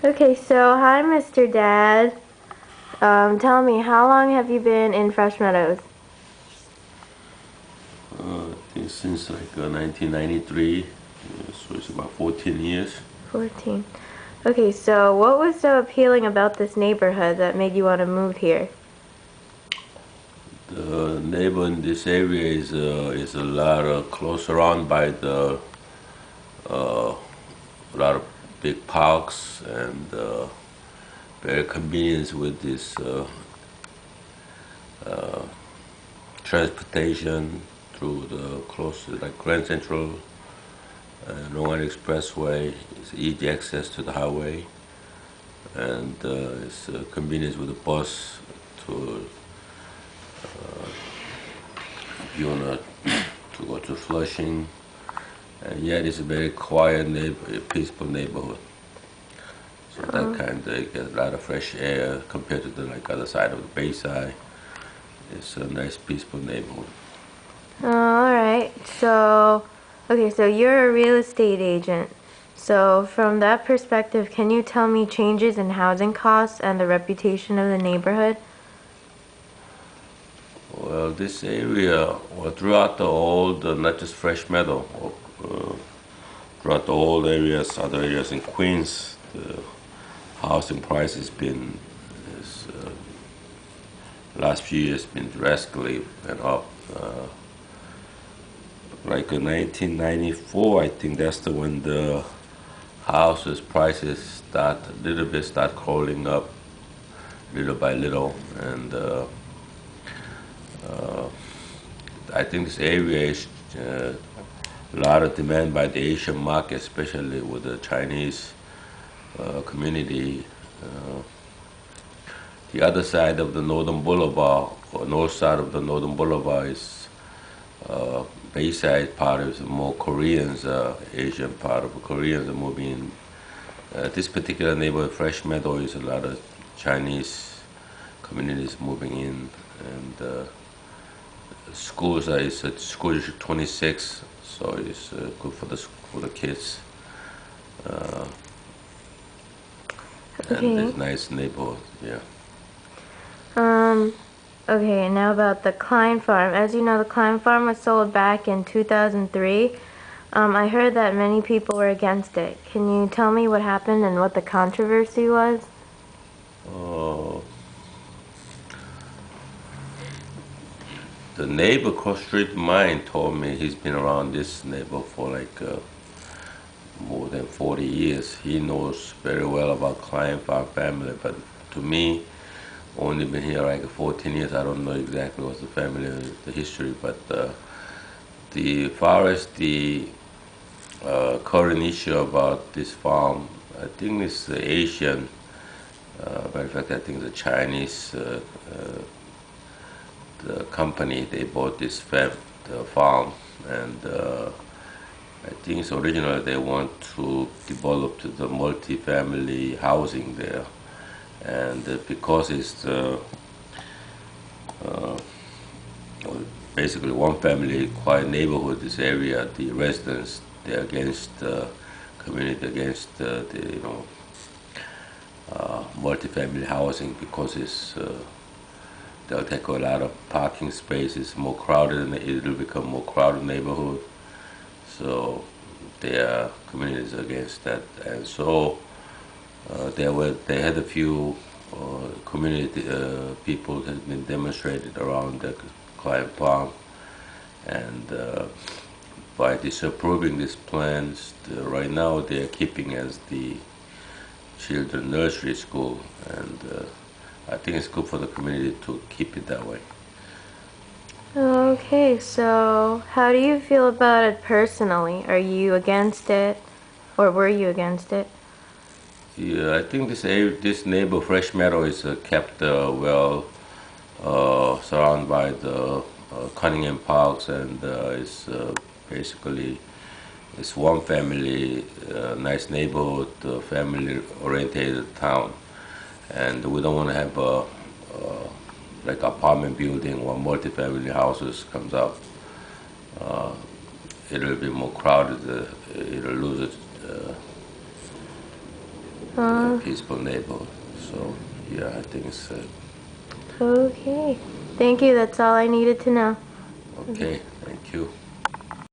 Okay, so hi, Mr. Dad. Tell me, how long have you been in Fresh Meadows? I think since like 1993, so it's about 14 years. 14. Okay, so what was so appealing about this neighborhood that made you want to move here? The neighbor in this area is a lot close around by the a lot of big parks and very convenient with this transportation through the close to like Grand Central and Long Island Expressway. It's easy access to the highway and it's convenience with the bus to if you wanna to go to Flushing. And yet it's a very quiet peaceful neighborhood. So that Oh, kind of get a lot of fresh air compared to the like other side of the Bayside. It's a nice peaceful neighborhood. all right. So you're a real estate agent. So, from that perspective, can you tell me changes in housing costs and the reputation of the neighborhood? Well, this area, well, throughout the old, not just Fresh Meadow, throughout the old areas, other areas in Queens, the housing price has been, is, last few years been drastically went up. Like in 1994, I think that's the when the houses prices start crawling up little by little, and I think this area is a lot of demand by the Asian market, especially with the Chinese community. Uh, the other side of the Northern Boulevard, or north side of the Northern Boulevard, is uh, Bayside part is more Koreans, Asian part of Koreans are moving in. This particular neighborhood, Fresh Meadow, is a lot of Chinese communities moving in, and schools is school is 26, so it's good for the kids, and Okay. it's nice neighborhood. Yeah. Um, okay, now about the Klein Farm. As you know, the Klein Farm was sold back in 2003. I heard that many people were against it. Can you tell me what happened and what the controversy was? Uh, the neighbor across street of mine told me he's been around this neighbor for like more than 40 years. He knows very well about Klein Farm family, but to me, only been here like 14 years. I don't know exactly what's the family, the history, but the far as the current issue about this farm, I think it's the Asian. Matter of fact, I think the Chinese the company they bought the farm, and I think it's originally they want to develop the multi-family housing there, and because it's well, basically one family quiet neighborhood, this area, the residents they're against community against the multi-family housing because they'll take a lot of parking spaces, more crowded, and it'll become more crowded neighborhood. So their communities against that, and so they had a few community people that had been demonstrated around the client farm, and by disapproving these plans, right now they are keeping as the children nursery school, and I think it's good for the community to keep it that way. Okay, so how do you feel about it personally? Are you against it, or were you against it? Yeah, I think this neighbor Fresh Meadow is kept well surrounded by the Cunningham Parks, and it's basically it's one family, nice neighborhood, family oriented town, and we don't want to have like apartment building or multi-family houses comes up. Uh, it'll be more crowded. It'll lose its Uh, peaceful neighborhood. So yeah, I think it's okay. Thank you. That's all I needed to know. okay. Thank you.